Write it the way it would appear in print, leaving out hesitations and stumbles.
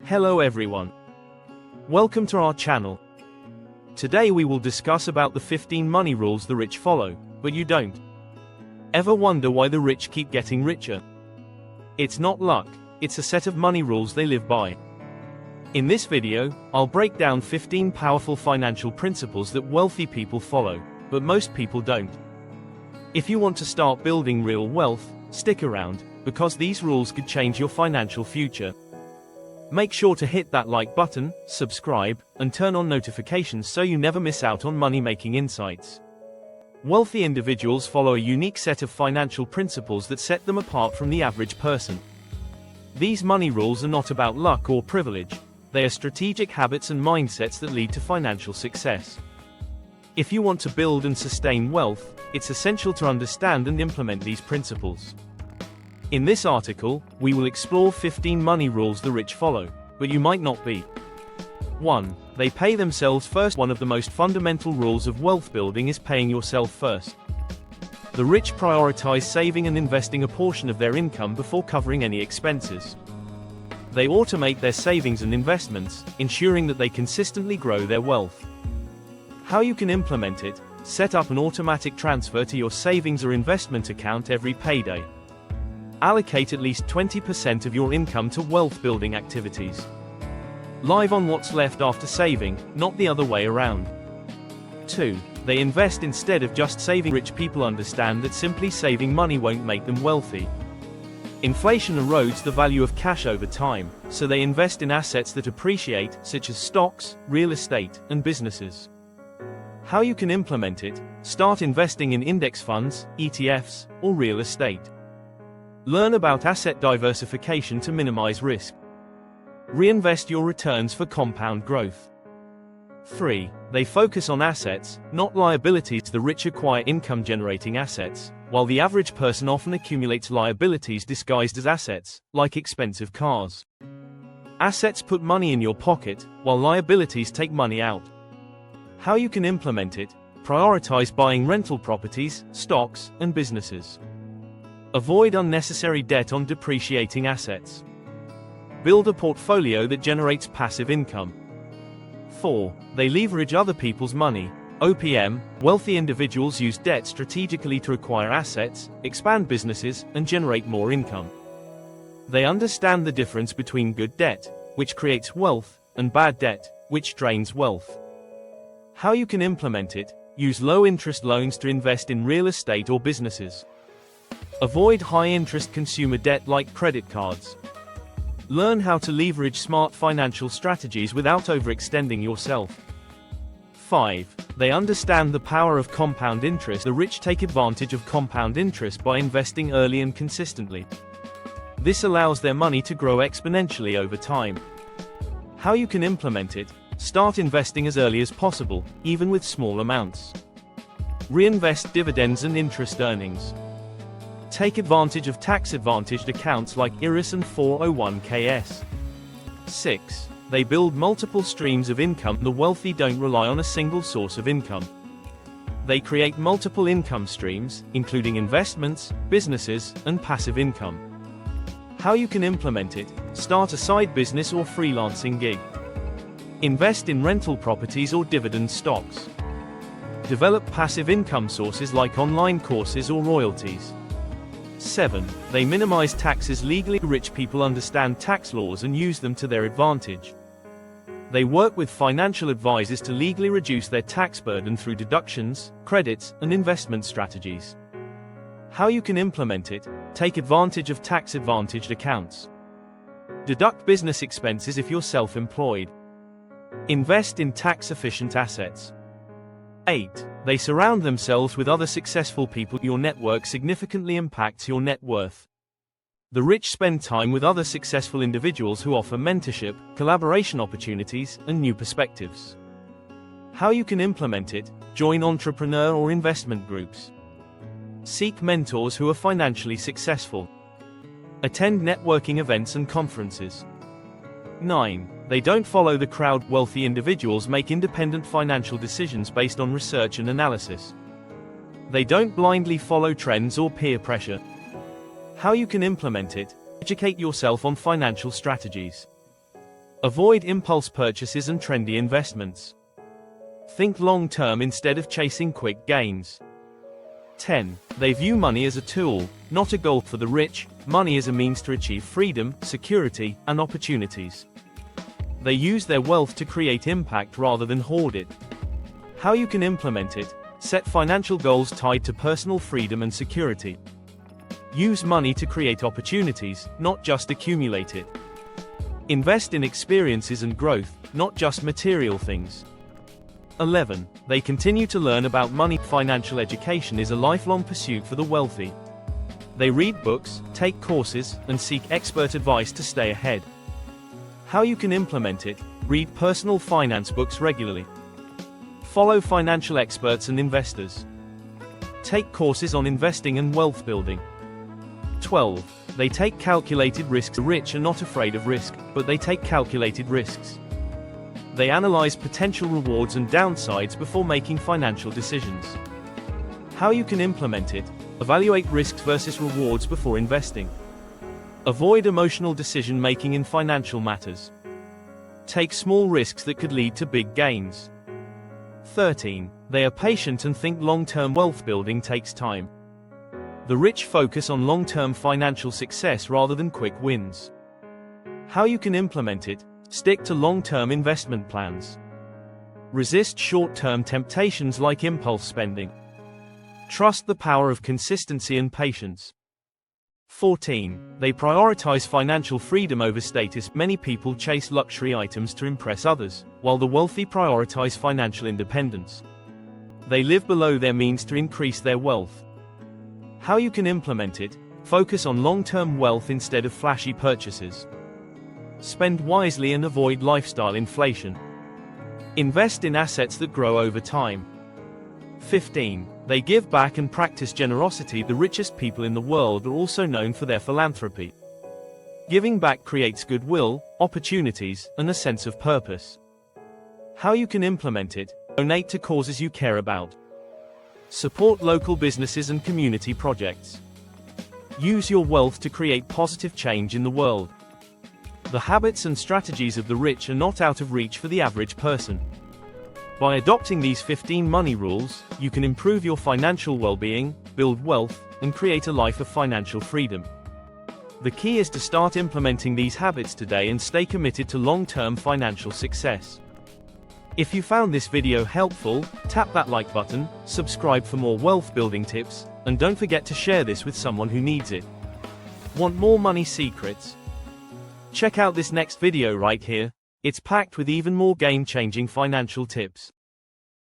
Hello everyone. Welcome to our channel. Today we will discuss about the 15 money rules the rich follow, but you don't. Ever wonder why the rich keep getting richer? It's not luck, it's a set of money rules they live by. In this video, I'll break down 15 powerful financial principles that wealthy people follow, but most people don't. If you want to start building real wealth, stick around, because these rules could change your financial future. Make sure to hit that like button, subscribe, and turn on notifications so you never miss out on money-making insights. Wealthy individuals follow a unique set of financial principles that set them apart from the average person. These money rules are not about luck or privilege. They are strategic habits and mindsets that lead to financial success. If you want to build and sustain wealth, it's essential to understand and implement these principles. In this article, we will explore 15 money rules the rich follow, but you might not be. 1. They pay themselves first. One of the most fundamental rules of wealth building is paying yourself first. The rich prioritize saving and investing a portion of their income before covering any expenses. They automate their savings and investments, ensuring that they consistently grow their wealth. How you can implement it: set up an automatic transfer to your savings or investment account every payday. Allocate at least 20% of your income to wealth-building activities. Live on what's left after saving, not the other way around. 2. They invest instead of just saving. Rich people understand that simply saving money won't make them wealthy. Inflation erodes the value of cash over time, so they invest in assets that appreciate, such as stocks, real estate, and businesses. How you can implement it: start investing in index funds, ETFs, or real estate. Learn about asset diversification to minimize risk. Reinvest your returns for compound growth. 3. They focus on assets, not liabilities. The rich acquire income-generating assets, while the average person often accumulates liabilities disguised as assets, like expensive cars. Assets put money in your pocket, while liabilities take money out. How you can implement it: prioritize buying rental properties, stocks, and businesses. Avoid unnecessary debt on depreciating assets. Build a portfolio that generates passive income. 4. They leverage other people's money. OPM. Wealthy individuals use debt strategically to acquire assets, expand businesses, and generate more income. They understand the difference between good debt, which creates wealth, and bad debt, which drains wealth. How you can implement it: use low-interest loans to invest in real estate or businesses. Avoid high-interest consumer debt like credit cards. Learn how to leverage smart financial strategies without overextending yourself. 5. They understand the power of compound interest. The rich take advantage of compound interest by investing early and consistently. This allows their money to grow exponentially over time. How you can implement it: start investing as early as possible, even with small amounts. Reinvest dividends and interest earnings. Take advantage of tax-advantaged accounts like IRAs and 401ks. 6. They build multiple streams of income. The wealthy don't rely on a single source of income. They create multiple income streams, including investments, businesses, and passive income. How you can implement it: start a side business or freelancing gig. Invest in rental properties or dividend stocks. Develop passive income sources like online courses or royalties. 7. They minimize taxes legally. Rich people understand tax laws and use them to their advantage. They work with financial advisors to legally reduce their tax burden through deductions, credits, and investment strategies. How you can implement it: take advantage of tax-advantaged accounts. Deduct business expenses if you're self-employed. Invest in tax-efficient assets. 8. They surround themselves with other successful people. Your network significantly impacts your net worth. The rich spend time with other successful individuals who offer mentorship, collaboration opportunities, and new perspectives. How you can implement it: join entrepreneur or investment groups. Seek mentors who are financially successful. Attend networking events and conferences. 9. They don't follow the crowd. Wealthy individuals make independent financial decisions based on research and analysis. They don't blindly follow trends or peer pressure. How you can implement it: educate yourself on financial strategies. Avoid impulse purchases and trendy investments. Think long-term instead of chasing quick gains. 10. They view money as a tool, not a goal. For the rich, money is a means to achieve freedom, security, and opportunities. They use their wealth to create impact rather than hoard it. How you can implement it: set financial goals tied to personal freedom and security. Use money to create opportunities, not just accumulate it. Invest in experiences and growth, not just material things. 11. They continue to learn about money. Financial education is a lifelong pursuit for the wealthy. They read books, take courses, and seek expert advice to stay ahead. How you can implement it: read personal finance books regularly. Follow financial experts and investors. Take courses on investing and wealth building. 12. They take calculated risks. The rich are not afraid of risk, but they take calculated risks. They analyze potential rewards and downsides before making financial decisions. How you can implement it: evaluate risks versus rewards before investing. Avoid emotional decision-making in financial matters. Take small risks that could lead to big gains. 13. They are patient and think long-term. Wealth building takes time. The rich focus on long-term financial success rather than quick wins. How you can implement it: stick to long-term investment plans. Resist short-term temptations like impulse spending. Trust the power of consistency and patience. 14. They prioritize financial freedom over status. Many people chase luxury items to impress others, while the wealthy prioritize financial independence. They live below their means to increase their wealth. How you can implement it: focus on long-term wealth instead of flashy purchases. Spend wisely and avoid lifestyle inflation. Invest in assets that grow over time. 15. They give back and practice generosity. The richest people in the world are also known for their philanthropy. Giving back creates goodwill, opportunities, and a sense of purpose. How you can implement it: donate to causes you care about. Support local businesses and community projects. Use your wealth to create positive change in the world. The habits and strategies of the rich are not out of reach for the average person. By adopting these 15 money rules, you can improve your financial well-being, build wealth, and create a life of financial freedom. The key is to start implementing these habits today and stay committed to long-term financial success. If you found this video helpful, tap that like button, subscribe for more wealth-building tips, and don't forget to share this with someone who needs it. Want more money secrets? Check out this next video right here. It's packed with even more game-changing financial tips.